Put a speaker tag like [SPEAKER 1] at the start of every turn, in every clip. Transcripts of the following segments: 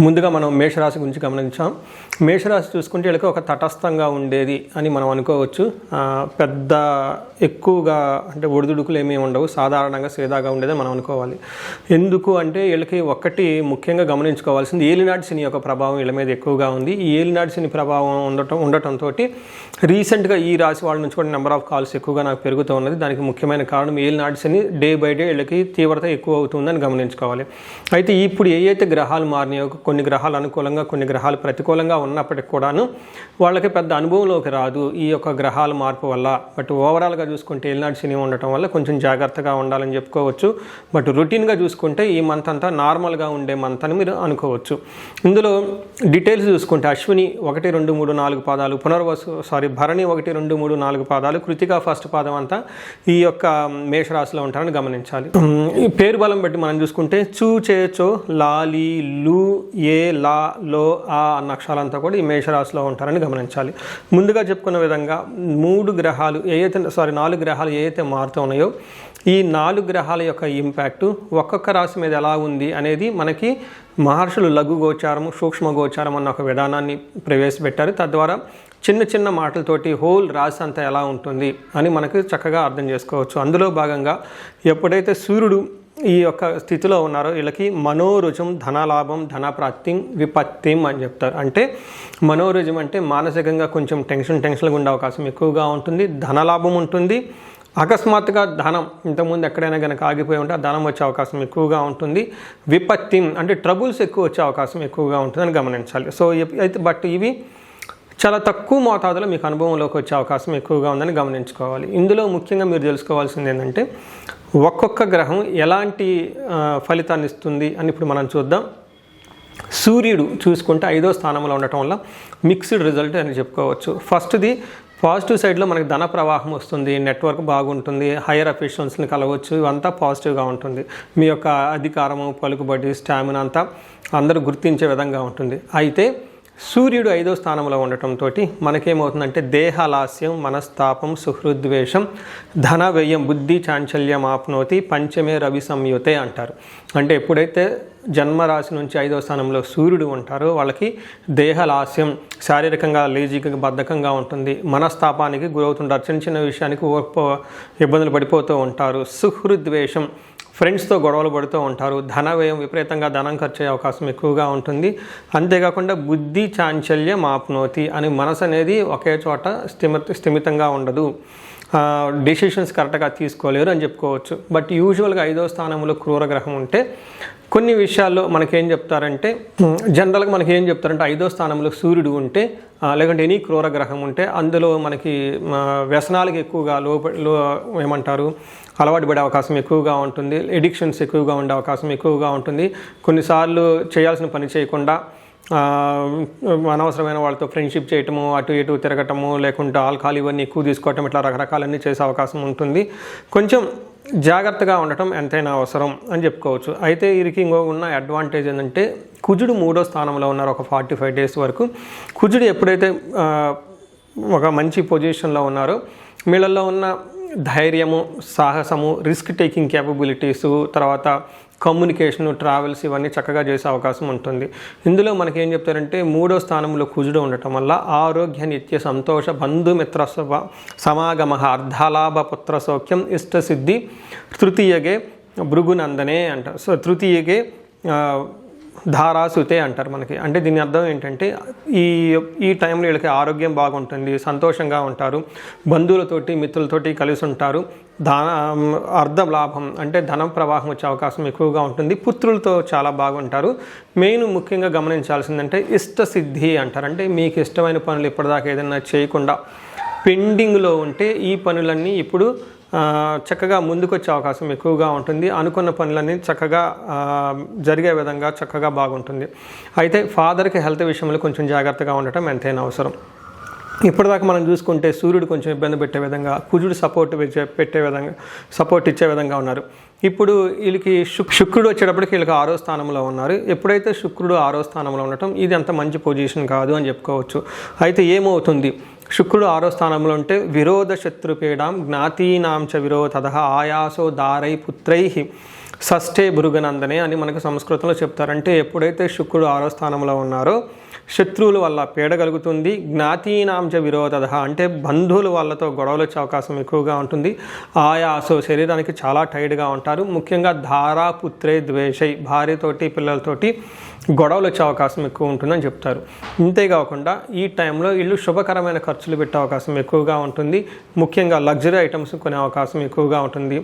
[SPEAKER 1] ముందుగా మనం మేషరాశి గురించి గమనించాం. మేషరాశి చూసుకుంటే వీళ్ళకి ఒక తటస్థంగా ఉండేది అని మనం అనుకోవచ్చు. పెద్ద ఎక్కువగా అంటే ఒడిదుడుకులు ఏమీ ఉండవు, సాధారణంగా సేదాగా ఉండేది మనం అనుకోవాలి. ఎందుకు అంటే వీళ్ళకి ఒక్కటి ముఖ్యంగా గమనించుకోవాల్సింది ఏలినాటి శని యొక్క ప్రభావం వీళ్ళ మీద ఎక్కువగా ఉంది. ఈ ఏలినాటి శని ప్రభావం ఉండటంతో రీసెంట్గా ఈ రాశి వాళ్ళ నుంచి కూడా నెంబర్ ఆఫ్ కాల్స్ ఎక్కువగా నాకు పెరుగుతూ ఉన్నది. దానికి ముఖ్యమైన కారణం ఏలినాటి శని డే బై డే వీళ్ళకి తీవ్రత ఎక్కువ అవుతుందని గమనించుకోవాలి. అయితే ఇప్పుడు ఏవైతే గ్రహాలు మారినాయో, కొన్ని గ్రహాలు అనుకూలంగా కొన్ని గ్రహాలు ప్రతికూలంగా ఉన్నప్పటికి కూడాను వాళ్ళకి పెద్ద అనుభవంలోకి రాదు ఈ యొక్క గ్రహాల మార్పు వల్ల. బట్ ఓవరాల్గా చూసుకుంటే ఏలినాటి శని ఉండటం వల్ల కొంచెం జాగ్రత్తగా ఉండాలని చెప్పుకోవచ్చు. బట్ రొటీన్గా చూసుకుంటే ఈ మంత్ అంతా నార్మల్గా ఉండే మంత్ అని మీరు అనుకోవచ్చు. ఇందులో డీటెయిల్స్ చూసుకుంటే అశ్విని 1, 2, 3, 4 పాదాలు, భరణి 1, 2, 3, 4 పాదాలు, కృతిక ఫస్ట్ పాదం అంతా ఈ యొక్క మేషరాశిలో ఉంటారని గమనించాలి. ఈ పేరు బలం బట్టి మనం చూసుకుంటే చూ, చే, చో, లాలి, లు, ఏ, లా, లో, ఆ అన్న అక్షరాలంతా కూడా ఈ మేషరాశిలో ఉంటారని గమనించాలి. ముందుగా చెప్పుకున్న విధంగా 4 గ్రహాలు ఏవైతే మారుతూ ఉన్నాయో ఈ 4 గ్రహాల యొక్క ఇంపాక్టు ఒక్కొక్క రాశి మీద ఎలా ఉంది అనేది మనకి మహర్షులు లఘు గోచారం, సూక్ష్మ గోచారం అన్న ఒక విధానాన్ని ప్రవేశపెట్టారు. తద్వారా చిన్న చిన్న మాటలతోటి హోల్ రాశి అంతా ఎలా ఉంటుంది అని మనకు చక్కగా అర్థం చేసుకోవచ్చు. అందులో భాగంగా ఎప్పుడైతే సూర్యుడు ఈ యొక్క స్థితిలో ఉన్నారో వీళ్ళకి మనోరుజం, ధనలాభం, ధనప్రాప్తిం, విపత్తిం అని చెప్తారు. అంటే మనోరుజం అంటే మానసికంగా కొంచెం టెన్షన్గా ఉండే అవకాశం ఎక్కువగా ఉంటుంది, ధనలాభం ఉంటుంది, అకస్మాత్తుగా ధనం ఇంతకుముందు ఎక్కడైనా కనుక ఆగిపోయి ఉంటే ఆ ధనం వచ్చే అవకాశం ఎక్కువగా ఉంటుంది, విపత్తిం అంటే ట్రబుల్స్ ఎక్కువ వచ్చే అవకాశం ఎక్కువగా ఉంటుందని గమనించాలి. సో అయితే బట్ ఇవి చాలా తక్కువ మోతాదులో మీకు అనుభవంలోకి వచ్చే అవకాశం ఎక్కువగా ఉందని గమనించుకోవాలి. ఇందులో ముఖ్యంగా మీరు తెలుసుకోవాల్సింది ఏంటంటే ఒక్కొక్క గ్రహం ఎలాంటి ఫలితాన్ని ఇస్తుంది అని ఇప్పుడు మనం చూద్దాం. సూర్యుడు చూసుకుంటే 5వ స్థానంలో ఉండటం వల్ల మిక్స్డ్ రిజల్ట్ అని చెప్పుకోవచ్చు. ఫస్ట్ది పాజిటివ్ సైడ్లో మనకి ధన ప్రవాహం వస్తుంది, నెట్వర్క్ బాగుంటుంది, హైయర్ అఫీషియల్స్ని కలవచ్చు, ఇవంతా పాజిటివ్గా ఉంటుంది. మీ యొక్క అధికారము, పలుకుబడి, స్టామినా అంతా అందరూ గుర్తించే విధంగా ఉంటుంది. అయితే సూర్యుడు 5వ స్థానంలో ఉండటంతో మనకేమవుతుందంటే దేహలాస్యం, మనస్తాపం, సుహృద్వేషం, ధన వ్యయం, బుద్ధి చాంచల్యం ఆప్నోతి, పంచమే రవి సంయుతే అంటారు. అంటే ఎప్పుడైతే జన్మరాశి నుంచి 5వ స్థానంలో సూర్యుడు ఉంటారో వాళ్ళకి దేహలాస్యం, శారీరకంగా లేజీగా బద్ధకంగా ఉంటుంది, మనస్తాపానికి గురవుతుంటారు, చిన్న చిన్న విషయానికి ఇబ్బందులు పడిపోతూ ఉంటారు, సుహృద్వేషం ఫ్రెండ్స్తో గొడవలు పడుతూ ఉంటారు, ధన వ్యయం విపరీతంగా ధనం ఖర్చు అయ్యే అవకాశం ఎక్కువగా ఉంటుంది. అంతేకాకుండా బుద్ధి చాంచల్యం ఆప్నోతి అని మనసు అనేది ఒకే చోట స్థిమితంగా ఉండదు, డెసిషన్స్ కరెక్ట్గా తీసుకోలేరు అని చెప్పుకోవచ్చు. బట్ యూజువల్గా 5వ స్థానంలో క్రూర గ్రహం ఉంటే కొన్ని విషయాల్లో మనకేం చెప్తారంటే జనరల్గా మనకి ఏం చెప్తారంటే 5వ స్థానంలో సూర్యుడు ఉంటే లేకుంటే ఎనీ క్రూర గ్రహం ఉంటే అందులో మనకి వ్యసనాలకు ఎక్కువగా ఏమంటారు అలవాటు పడే అవకాశం ఎక్కువగా ఉంటుంది, ఎడిక్షన్స్ ఎక్కువగా ఉండే అవకాశం ఎక్కువగా ఉంటుంది. కొన్నిసార్లు చేయాల్సిన పని చేయకుండా అనవసరమైన వాళ్ళతో ఫ్రెండ్షిప్ చేయటము, అటు ఇటు తిరగటము, లేకుంటే ఆల్కహాల్ ఇవన్నీ ఎక్కువ తీసుకోవటం, ఇట్లా రకరకాలన్నీ చేసే అవకాశం ఉంటుంది. కొంచెం జాగ్రత్తగా ఉండటం ఎంతైనా అవసరం అని చెప్పుకోవచ్చు. అయితే వీరికి ఉన్న అడ్వాంటేజ్ ఏంటంటే కుజుడు 3వ స్థానంలో ఉన్నారు ఒక 45 డేస్ వరకు. కుజుడు ఎప్పుడైతే ఒక మంచి పొజిషన్లో ఉన్నారో వీళ్ళల్లో ఉన్న ధైర్యము, సాహసము, రిస్క్ టేకింగ్ క్యాపబిలిటీసు, తర్వాత కమ్యూనికేషను, ట్రావెల్స్ ఇవన్నీ చక్కగా చేసే అవకాశం ఉంటుంది. ఇందులో మనకి ఏం చెప్తారంటే 3వ స్థానంలో కుజుడు ఉండటం వల్ల ఆరోగ్య, నిత్య సంతోష, బంధుమిత్ర సమాగమ, అర్ధలాభ, పుత్ర సౌఖ్యం, ఇష్టసిద్ధి, తృతీయగే భృగునందనే అంటారు. సో తృతీయగే ధారాసుతే అంటారు మనకి. అంటే దీని అర్థం ఏంటంటే ఈ టైంలో వీళ్ళకి ఆరోగ్యం బాగుంటుంది, సంతోషంగా ఉంటారు, బంధువులతోటి మిత్రులతోటి కలిసి ఉంటారు, అర్ధ లాభం అంటే ధనం ప్రవాహం వచ్చే అవకాశం ఎక్కువగా ఉంటుంది, పుత్రులతో చాలా బాగుంటారు. మెయిన్ ముఖ్యంగా గమనించాల్సిందంటే ఇష్టసిద్ధి అంటారు. అంటే మీకు ఇష్టమైన పనులు ఇప్పటిదాకా ఏదైనా చేయకుండా పెండింగ్లో ఉంటే ఈ పనులన్నీ ఇప్పుడు చక్కగా ముందుకొచ్చే అవకాశం ఎక్కువగా ఉంటుంది, అనుకున్న పనులన్నీ చక్కగా జరిగే విధంగా చక్కగా బాగుంటుంది. అయితే ఫాదర్కి హెల్త్ విషయంలో కొంచెం జాగ్రత్తగా ఉండటం ఎంతైనా అవసరం. ఇప్పటిదాకా మనం చూసుకుంటే సూర్యుడు కొంచెం ఇబ్బంది పెట్టే విధంగా, కుజుడు సపోర్ట్ ఇచ్చే విధంగా ఉన్నారు. ఇప్పుడు వీళ్ళకి శుక్రుడు వచ్చేటప్పటికి వీళ్ళకి 6వ స్థానంలో ఉన్నారు. ఎప్పుడైతే శుక్రుడు 6వ స్థానంలో ఉండటం ఇది అంత మంచి పొజిషన్ కాదు అని చెప్పుకోవచ్చు. అయితే ఏమవుతుంది, శుక్రుడు 6వ స్థానంలో ఉంటే విరోధ శత్రుపీడాం జ్ఞాతీనాం చ విరోధ ఆయాసో దారై పుత్రై షష్ఠే భృగునందనే అని మనకు సంస్కృతంలో చెప్తారు. అంటే ఎప్పుడైతే శుక్రుడు 6వ స్థానంలో ఉన్నారో శత్రువుల వల్ల పీడ కలుగుతుంది. జ్ఞాతీనాంచ విరోధ అంటే బంధువుల వాళ్ళతో గొడవలు వచ్చే అవకాశం ఎక్కువగా ఉంటుంది. ఆయాసో శరీరానికి చాలా టైర్డ్గా ఉంటారు. ముఖ్యంగా ధారాపుత్రే ద్వేషై భార్యతోటి పిల్లలతోటి గొడవలు వచ్చే అవకాశం ఎక్కువ ఉంటుందని చెప్తారు. ఇంతేకాకుండా ఈ టైంలో వీళ్ళు శుభకరమైన ఖర్చులు పెట్టే అవకాశం ఎక్కువగా ఉంటుంది. ముఖ్యంగా లగ్జరీ ఐటమ్స్ కొనే అవకాశం ఎక్కువగా ఉంటుంది.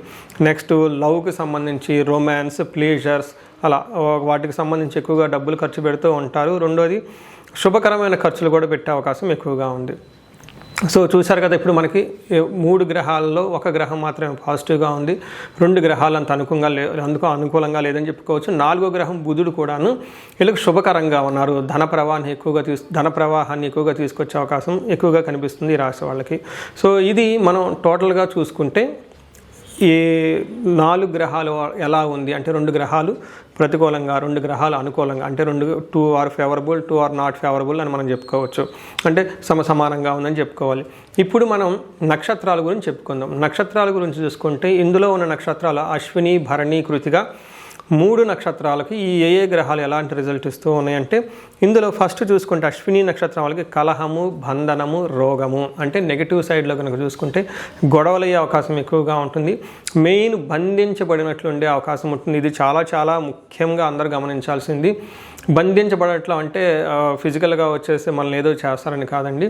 [SPEAKER 1] నెక్స్ట్ లవ్కి సంబంధించి రొమాన్స్, ప్లీజర్స్ అలా వాటికి సంబంధించి ఎక్కువగా డబ్బులు ఖర్చు పెడుతూ ఉంటారు. రెండోది శుభకరమైన ఖర్చులు కూడా పెట్టే అవకాశం ఎక్కువగా ఉంది. సో చూసారు కదా, ఇప్పుడు మనకి 3 గ్రహాల్లో 1 గ్రహం మాత్రమే పాజిటివ్గా ఉంది, 2 గ్రహాలు అంత అనుకూలంగా లేదని చెప్పుకోవచ్చు. 4వ గ్రహం బుధుడు కూడాను వీళ్ళకి శుభకరంగా ఉన్నారు. ధన ప్రవాహాన్ని ఎక్కువగా తీసుకొచ్చే అవకాశం ఎక్కువగా కనిపిస్తుంది ఈ రాశి వాళ్ళకి. సో ఇది మనం టోటల్గా చూసుకుంటే ఈ 4 గ్రహాలు ఎలా ఉంది అంటే 2 గ్రహాలు ప్రతికూలంగా, 2 గ్రహాలు అనుకూలంగా, అంటే 2 are favourable, 2 are not favourable అని మనం చెప్పుకోవచ్చు. అంటే సమానంగా ఉందని చెప్పుకోవాలి. ఇప్పుడు మనం నక్షత్రాల గురించి చెప్పుకుందాం. నక్షత్రాల గురించి చూసుకుంటే ఇందులో ఉన్న నక్షత్రాలు అశ్విని, భరణి, కృతిక 3 నక్షత్రాలకి ఈ ఏ గ్రహాలు ఎలాంటి రిజల్ట్ ఇస్తూ ఉన్నాయంటే, ఇందులో ఫస్ట్ చూసుకుంటే అశ్విని నక్షత్రం వాళ్ళకి కలహము, బంధనము, రోగము అంటే నెగిటివ్ సైడ్లో కనుక చూసుకుంటే గొడవలు అయ్యే అవకాశం ఎక్కువగా ఉంటుంది. మెయిన్ బంధించబడినట్లు ఉండే అవకాశం ఉంటుంది. ఇది చాలా చాలా ముఖ్యంగా అందరూ గమనించాల్సింది. బంధించబడట్లా అంటే ఫిజికల్గా వచ్చేసి మనల్ని ఏదో చేస్తారని కాదండి,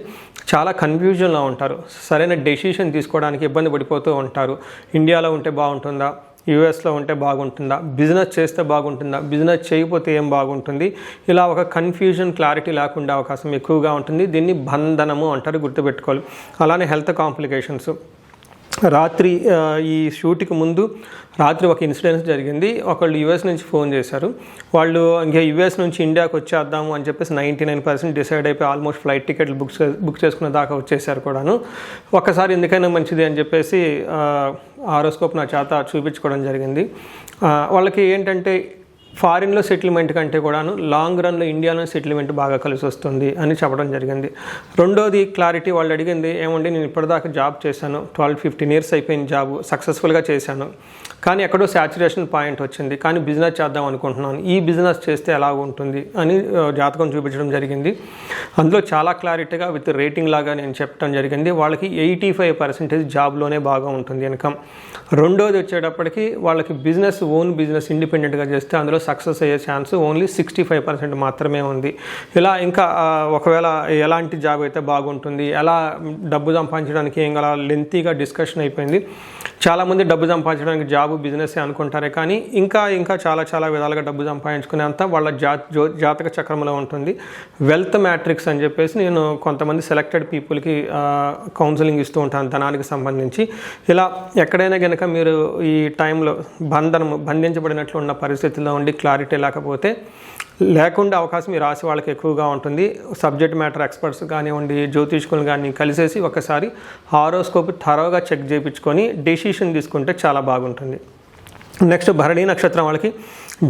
[SPEAKER 1] చాలా కన్ఫ్యూజన్లో ఉంటారు. సరైన డెసిషన్ తీసుకోవడానికి ఇబ్బంది పడిపోతూ ఉంటారు. ఇండియాలో ఉంటే బాగుంటుందా, యూఎస్లో ఉంటే బాగుంటుందా, బిజినెస్ చేస్తే బాగుంటుందా, బిజినెస్ చేయకపోతే ఏం బాగుంటుంది, ఇలా ఒక కన్ఫ్యూజన్, క్లారిటీ లేకుండా అవకాశం ఎక్కువగా ఉంటుంది. దీన్ని బంధనము అంటారు, గుర్తుపెట్టుకోవాలి. అలానే హెల్త్ కాంప్లికేషన్స్. రాత్రి ఈ షూట్కి ముందు రాత్రి ఒక ఇన్సిడెంట్ జరిగింది. ఒకళ్ళు యుఎస్ నుంచి ఫోన్ చేశారు. వాళ్ళు ఇంకా యుఎస్ నుంచి ఇండియాకి వచ్చేద్దాము అని చెప్పేసి 99% డిసైడ్ అయిపోయి ఆల్మోస్ట్ ఫ్లైట్ టికెట్లు బుక్ చేసుకునే దాకా వచ్చేసారు కూడాను. ఒక్కసారి ఎందుకైనా మంచిది అని చెప్పేసి హారోస్కోప్ నా చేత చూపించుకోవడం జరిగింది. వాళ్ళకి ఏంటంటే ఫారిన్లో సెటిల్మెంట్ కంటే కూడాను లాంగ్ రన్లో ఇండియాలో సెటిల్మెంట్ బాగా కలిసి వస్తుంది అని చెప్పడం జరిగింది. రెండోది క్లారిటీ, వాళ్ళు అడిగింది ఏమండి, నేను ఇప్పటిదాకా జాబ్ చేశాను, 12-15 ఇయర్స్ అయిపోయింది జాబ్, సక్సెస్ఫుల్గా చేశాను, కానీ ఎక్కడో శాచురేషన్ పాయింట్ వచ్చింది, కానీ బిజినెస్ చేద్దాం అనుకుంటున్నాను, ఈ బిజినెస్ చేస్తే ఎలా ఉంటుంది అని జాతకం చూపించడం జరిగింది. అందులో చాలా క్లారిటీగా విత్ రేటింగ్ లాగా నేను చెప్పడం జరిగింది. వాళ్ళకి 85% జాబ్లోనే బాగా ఉంటుంది ఇన్కమ్. రెండోది వచ్చేటప్పటికి వాళ్ళకి ఓన్ బిజినెస్ ఇండిపెండెంట్గా చేస్తే అందులో సక్సెస్ అయ్యే ఛాన్స్ ఓన్లీ 65% మాత్రమే ఉంది. ఇలా ఇంకా ఒకవేళ ఎలాంటి జాబ్ అయితే బాగుంటుంది, ఎలా డబ్బు సంపాదించడానికి ఏం గల లెంతీగా డిస్కషన్ అయిపోయింది. చాలామంది డబ్బు సంపాదించడానికి జాబ్ బిజినెస్ అనుకుంటారే, కానీ ఇంకా చాలా విధాలుగా డబ్బు సంపాదించుకునేంత వాళ్ళ జాతక చక్రంలో ఉంటుంది. వెల్త్ మ్యాట్రిక్స్ అని చెప్పేసి నేను కొంతమంది సెలెక్టెడ్ పీపుల్కి కౌన్సిలింగ్ ఇస్తూ ఉంటాను ధనానికి సంబంధించి. ఇలా ఎక్కడైనా కనుక మీరు ఈ టైంలో బంధించబడినట్లు ఉన్న పరిస్థితుల్లో ఉండి క్లారిటీ లేకుండా అవకాశం ఈ రాశి వాళ్ళకి ఎక్కువగా ఉంటుంది. సబ్జెక్ట్ మ్యాటర్ ఎక్స్పర్ట్స్ కానివ్వండి, జ్యోతిష్కులు కానీ కలిసేసి ఒకసారి హారోస్కోప్ థరోగా చెక్ చేయించుకొని డెసిషన్ తీసుకుంటే చాలా బాగుంటుంది. నెక్స్ట్ భరణి నక్షత్రం వాళ్ళకి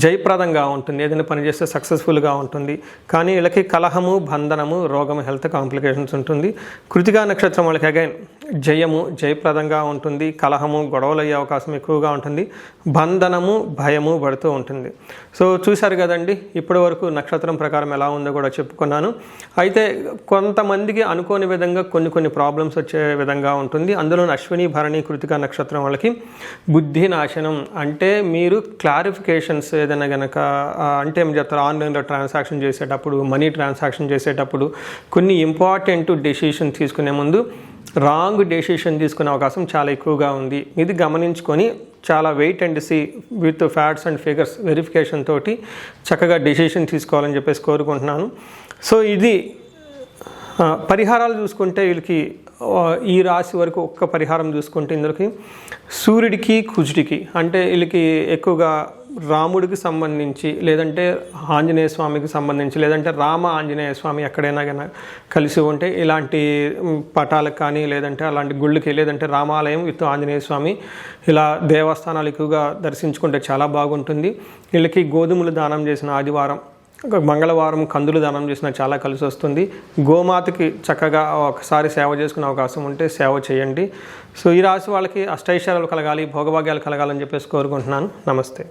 [SPEAKER 1] జయప్రదంగా ఉంటుంది, ఏదైనా పని చేస్తే సక్సెస్ఫుల్గా ఉంటుంది, కానీ వీళ్ళకి కలహము, బంధనము, రోగము, హెల్త్ కాంప్లికేషన్స్ ఉంటుంది. కృతికా నక్షత్రం వాళ్ళకి అగైన్ జయప్రదంగా ఉంటుంది, కలహము, గొడవలు అయ్యే అవకాశం ఎక్కువగా ఉంటుంది, బంధనము, భయము పడుతూ ఉంటుంది. సో చూశారు కదండి, ఇప్పటి వరకు నక్షత్రం ప్రకారం ఎలా ఉందో కూడా చెప్పుకున్నాను. అయితే కొంతమందికి అనుకోని విధంగా కొన్ని ప్రాబ్లమ్స్ వచ్చే విధంగా ఉంటుంది. అందులో అశ్విని, భరణి, కృతికా నక్షత్రం వాళ్ళకి బుద్ధి నాశనం, అంటే మీరు క్లారిఫికేషన్స్ ఏదైనా కనుక అంటే ఏం చెప్తారు, ఆన్లైన్లో ట్రాన్సాక్షన్ చేసేటప్పుడు, మనీ ట్రాన్సాక్షన్ చేసేటప్పుడు కొన్ని ఇంపార్టెంట్ డెసిషన్ తీసుకునే ముందు రాంగ్ డెసిషన్ తీసుకునే అవకాశం చాలా ఎక్కువగా ఉంది. ఇది గమనించుకొని చాలా wait and see with facts and figures verification తోటి చక్కగా డెసిషన్ తీసుకోవాలని చెప్పేసి కోరుకుంటున్నాను. సో ఇది పరిహారాలు చూసుకుంటే వీళ్ళకి ఈ రాశి వరకు ఒక్క పరిహారం చూసుకుంటే ఇందులోకి సూర్యుడికి, కుజుడికి, అంటే వీళ్ళకి ఎక్కువగా రాముడికి సంబంధించి, లేదంటే ఆంజనేయ స్వామికి సంబంధించి, లేదంటే రామ ఆంజనేయ స్వామి ఎక్కడైనా కానీ కలిసి ఉంటే ఇలాంటి పటాలకు కానీ, లేదంటే అలాంటి గుళ్ళకి, లేదంటే రామాలయం విత్ ఆంజనేయ స్వామి ఇలా దేవస్థానాలు ఎక్కువగా దర్శించుకుంటే చాలా బాగుంటుంది. వీళ్ళకి గోధుమలు దానం చేసిన ఆదివారం, మంగళవారం కందులు దానం చేసినా చాలా కలిసి వస్తుంది. గోమాతకి చక్కగా ఒకసారి సేవ చేసుకునే అవకాశం ఉంటే సేవ చేయండి. సో ఈ రాశి వాళ్ళకి అష్టైశ్వర్యాలు కలగాలి, భోగభాగ్యాలు కలగాలని చెప్పేసి కోరుకుంటున్నాను. నమస్తే.